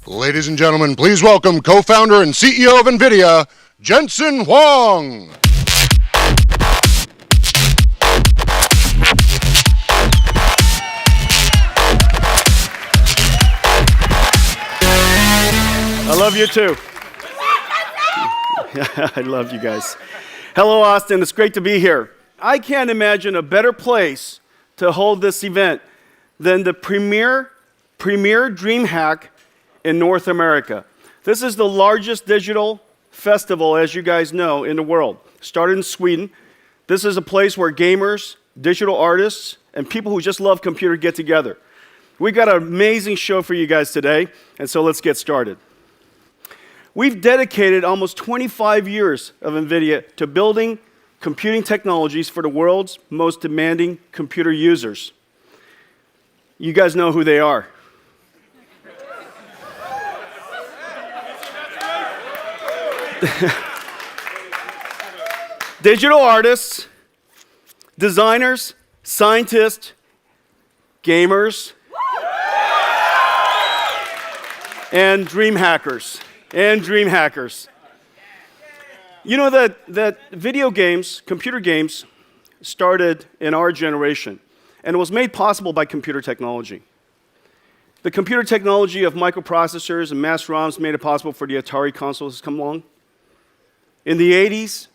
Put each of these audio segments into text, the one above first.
Ladies and gentlemen, please welcome co-founder and CEO of NVIDIA, Jensen Huang. I love you too. I love you guys. Hello, Austin. It's great to be here. I can't imagine a better place to hold this event than the premier DreamHack in North America. This is the largest digital festival, as you guys know, in the world. Started in Sweden. This is a place where gamers, digital artists, and people who just love computer get together. We got an amazing show for you guys today, and so let's get started. We've dedicated almost 25 years of NVIDIA to building computing technologies for the world's most demanding computer users. You guys know who they are. Digital artists, designers, scientists, gamers, and dream hackers. You know that video games, computer games, started in our generation, and it was made possible by computer technology. The computer technology of microprocessors and mass ROMs made it possible for the Atari consoles to come along. In the 80s,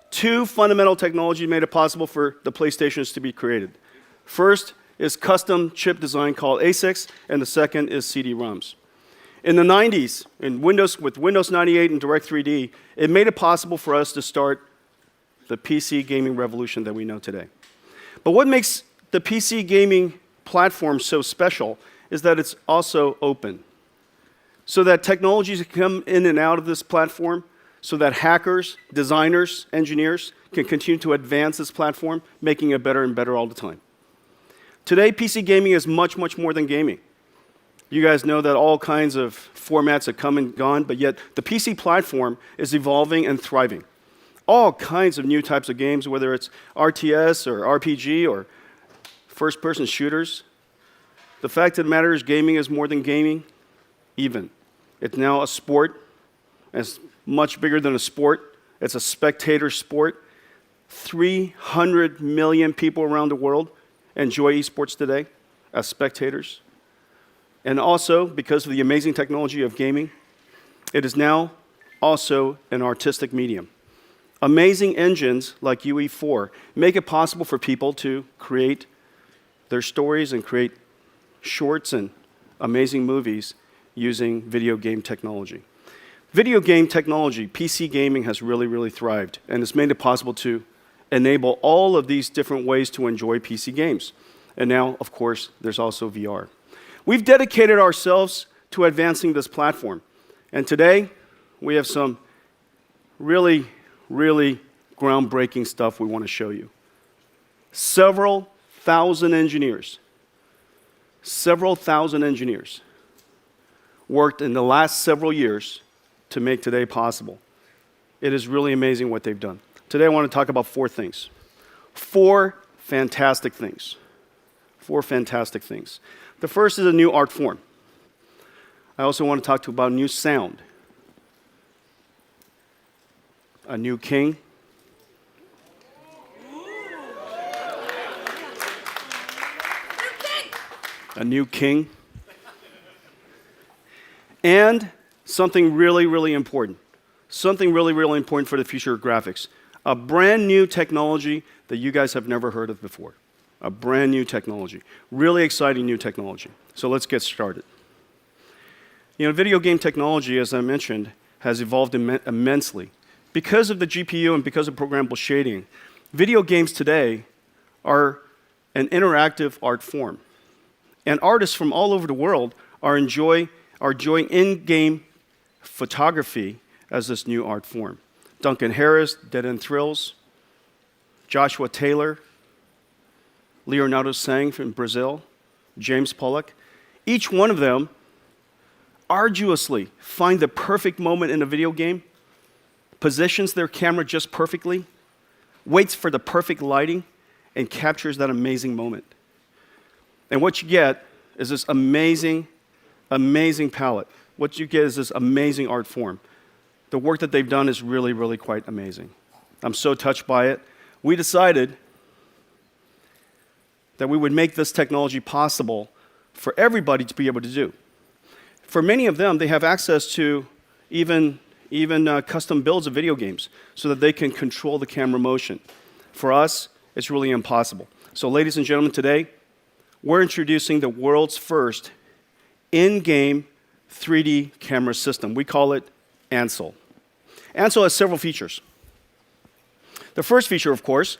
two fundamental technologies made it possible for the PlayStations to be created. First is custom chip design called ASICs, and the second is CD-ROMs. In the 90s, with Windows 98 and Direct3D, it made it possible for us to start the PC gaming revolution that we know today. But what makes the PC gaming platform so special is that it's also open, so that technologies can come in and out of this platform, so that hackers, designers, engineers can continue to advance this platform, making it better and better all the time. Today, PC gaming is much, much more than gaming. You guys know that all kinds of formats have come and gone, but yet the PC platform is evolving and thriving. All kinds of new types of games, whether it's RTS or RPG or first-person shooters. The fact of the matter is gaming is more than gaming, even. It's now a sport. It's much bigger than a sport. It's a spectator sport. 300 million people around the world enjoy esports today as spectators. And also, because of the amazing technology of gaming, it is now also an artistic medium. Amazing engines like UE4 make it possible for people to create their stories and create shorts and amazing movies using video game technology. Video game technology, PC gaming, has really, really thrived, and it's made it possible to enable all of these different ways to enjoy PC games. And now, of course, there's also VR. We've dedicated ourselves to advancing this platform. And today, we have some really, really groundbreaking stuff we want to show you. Several thousand engineers worked in the last several years to make today possible. It is really amazing what they've done. Today, I want to talk about four things. Four fantastic things. The first is a new art form. I also want to talk to you about new sound, a new king, and something really, really important. Something really, really important for the future of graphics. A brand new technology that you guys have never heard of before. A brand new technology. Really exciting new technology. So let's get started. You know, video game technology, as I mentioned, has evolved immensely. Because of the GPU and because of programmable shading, video games today are an interactive art form. And artists from all over the world are enjoying in-game photography as this new art form. Duncan Harris, Dead End Thrills, Joshua Taylor, Leonardo Sang from Brazil, James Pollock. Each one of them arduously find the perfect moment in a video game, positions their camera just perfectly, waits for the perfect lighting, and captures that amazing moment. And what you get is this amazing, amazing palette what you get is this amazing art form. The work that they've done is really, really quite amazing. I'm so touched by it. We decided that we would make this technology possible for everybody to be able to do. For many of them, they have access to even custom builds of video games so that they can control the camera motion. For us, it's really impossible. So ladies and gentlemen, today, we're introducing the world's first in-game 3D camera system. We call it Ansel. Ansel has several features. The first feature, of course,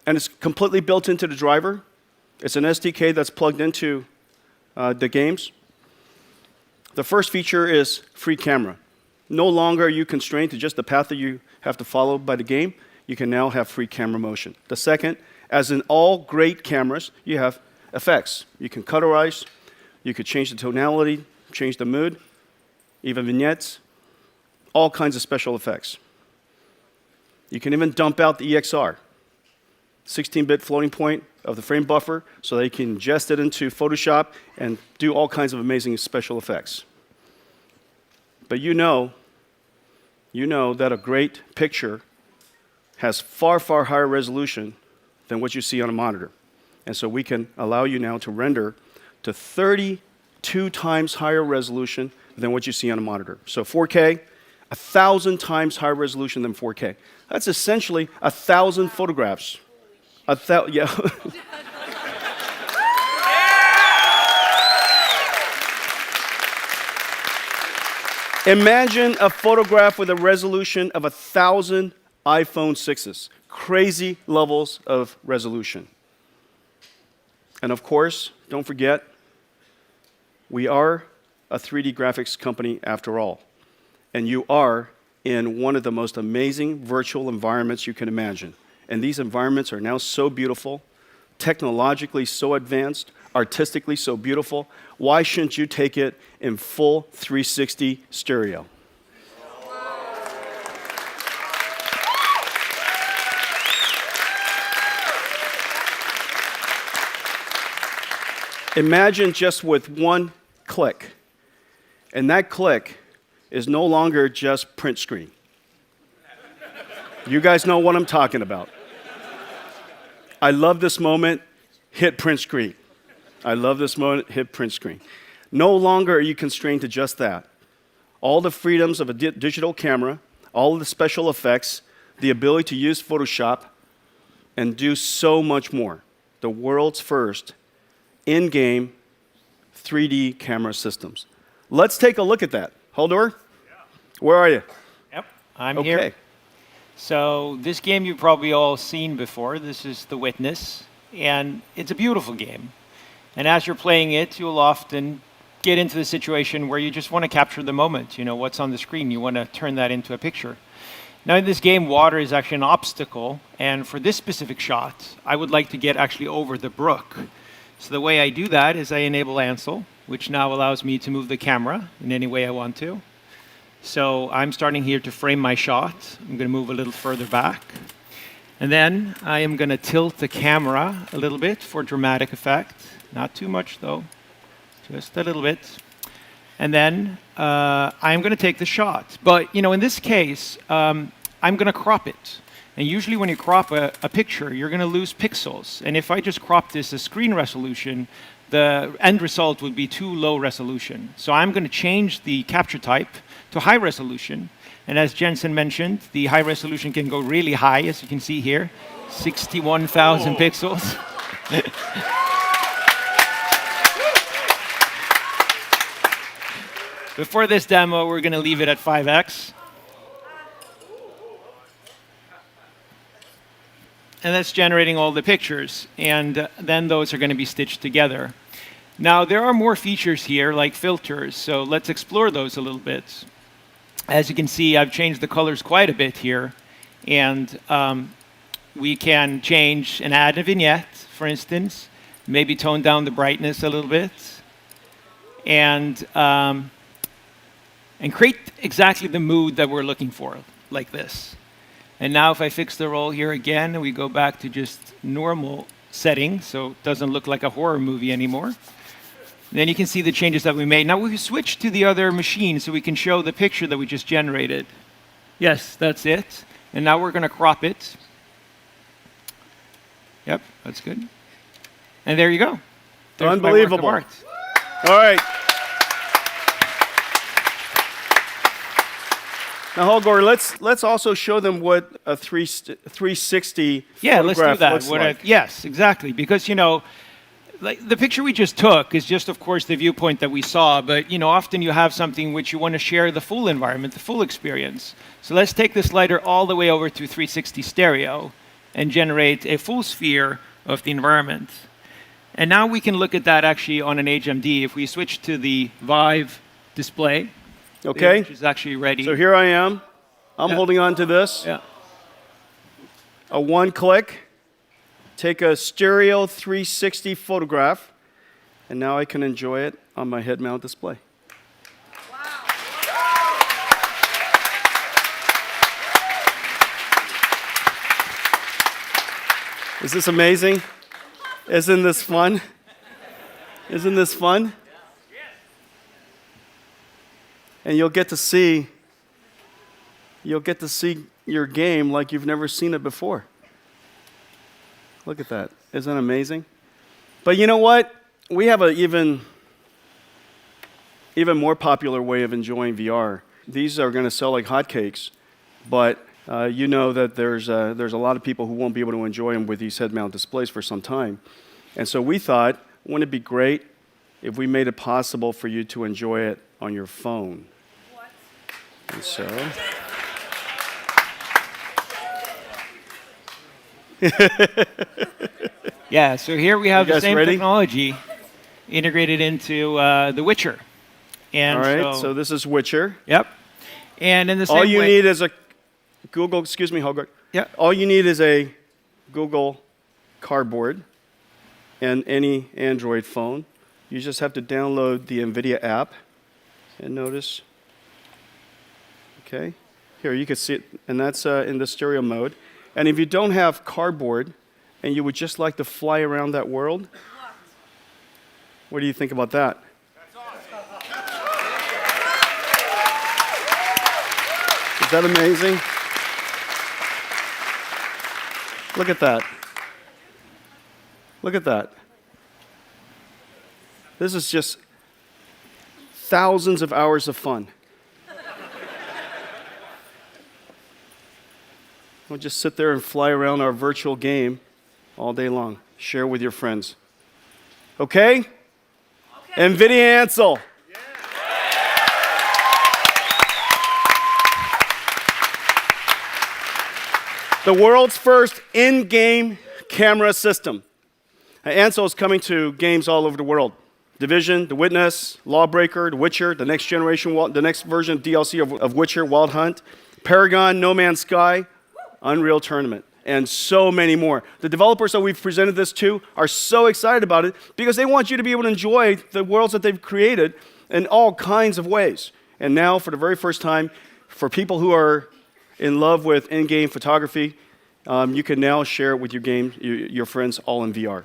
and it's completely built into the driver. It's an SDK that's plugged into the games. The first feature is free camera. No longer are you constrained to just the path that you have to follow by the game. You can now have free camera motion. The second, as in all great cameras, you have effects. You can colorize, you could change the tonality, change the mood, even vignettes, all kinds of special effects. You can even dump out the EXR, 16-bit floating point of the frame buffer, so that you can ingest it into Photoshop and do all kinds of amazing special effects. But you know that a great picture has far, far higher resolution than what you see on a monitor. And so we can allow you now to render to 32 times higher resolution than what you see on a monitor. So 4K, 1,000 times higher resolution than 4K. That's essentially 1,000 photographs. Yeah. Imagine a photograph with a resolution of 1,000 iPhone 6s. Crazy levels of resolution. And of course, don't forget, we are a 3D graphics company after all. And you are in one of the most amazing virtual environments you can imagine. And these environments are now so beautiful, technologically so advanced, artistically so beautiful. Why shouldn't you take it in full 360 stereo? Imagine just with one click, and that click is no longer just print screen. You guys know what I'm talking about. I love this moment, hit print screen. I love this moment, hit print screen. No longer are you constrained to just that. All the freedoms of a digital camera, all of the special effects, the ability to use Photoshop, and do so much more. The world's first in-game 3D camera systems. Let's take a look at that. Holdor, where are you? Yep, I'm here. So this game you've probably all seen before. This is The Witness, and it's a beautiful game. And as you're playing it, you'll often get into the situation where you just want to capture the moment. You know, what's on the screen, you want to turn that into a picture. Now in this game, water is actually an obstacle, and for this specific shot, I would like to get actually over the brook. So the way I do that is I enable Ansel, which now allows me to move the camera in any way I want to. So I'm starting here to frame my shot. I'm going to move a little further back. And then I am going to tilt the camera a little bit for dramatic effect. Not too much, though. Just a little bit. And then I'm going to take the shot. But you know, in this case, I'm going to crop it. And usually when you crop a picture, you're going to lose pixels. And if I just crop this as screen resolution, the end result would be too low resolution. So I'm going to change the capture type to high resolution. And as Jensen mentioned, the high resolution can go really high, as you can see here, 61,000 pixels. Before this demo, we're going to leave it at 5x. And that's generating all the pictures. And then those are going to be stitched together. Now, there are more features here, like filters. So let's explore those a little bit. As you can see, I've changed the colors quite a bit here. And we can change and add a vignette, for instance. Maybe tone down the brightness a little bit. And create exactly the mood that we're looking for, like this. And now if I fix the roll here again, and we go back to just normal settings, so it doesn't look like a horror movie anymore. Then you can see the changes that we made. Now we switch to the other machine so we can show the picture that we just generated. Yes, that's it. And now we're going to crop it. Yep, that's good. And there you go. There's Unbelievable. my work of art. All right. Now, Holger, let's also show them what a 360 Yeah, let's do photograph that. looks like. Yes, exactly. Because, like the picture we just took is just, of course, the viewpoint that we saw. But, often you have something which you want to share the full environment, the full experience. So let's take the slider all the way over to 360 stereo and generate a full sphere of the environment. And now we can look at that actually on an HMD. If we switch to the Vive display, Okay. which is actually ready. So here I am. I'm holding on to this. Yeah. A one-click. Take a stereo 360 photograph, and now I can enjoy it on my head-mount display. Is this amazing? Isn't this fun? Isn't this fun? And you'll get to see your game like you've never seen it before. Look at that. Isn't that amazing? But you know what? We have an even more popular way of enjoying VR. These are going to sell like hotcakes, but you know that there's a lot of people who won't be able to enjoy them with these head-mount displays for some time. And so we thought, wouldn't it be great if we made it possible for you to enjoy it on your phone? What? And so... Yeah, so here we have You the guys same ready? technology integrated into The Witcher. And All right, so this is Witcher. Yep. And in the same All you way, need is a Google, excuse me, Holger. Yeah. All you need is a Google Cardboard and any Android phone. You just have to download the NVIDIA app. And notice, okay, here you can see it, and that's in the stereo mode. And if you don't have Cardboard and you would just like to fly around that world, what do you think about that? Is that amazing? Look at that. Look at that. This is just thousands of hours of fun. We'll just sit there and fly around our virtual game all day long. Share with your friends. Okay? NVIDIA Ansel. The world's first in-game camera system. Ansel is coming to games all over the world. Division, The Witness, Lawbreaker, The Witcher, the next generation, the next version of DLC of Witcher, Wild Hunt, Paragon, No Man's Sky, Unreal Tournament, and so many more. The developers that we've presented this to are so excited about it because they want you to be able to enjoy the worlds that they've created in all kinds of ways. And now, for the very first time, for people who are in love with in-game photography, you can now share it with your friends all in VR.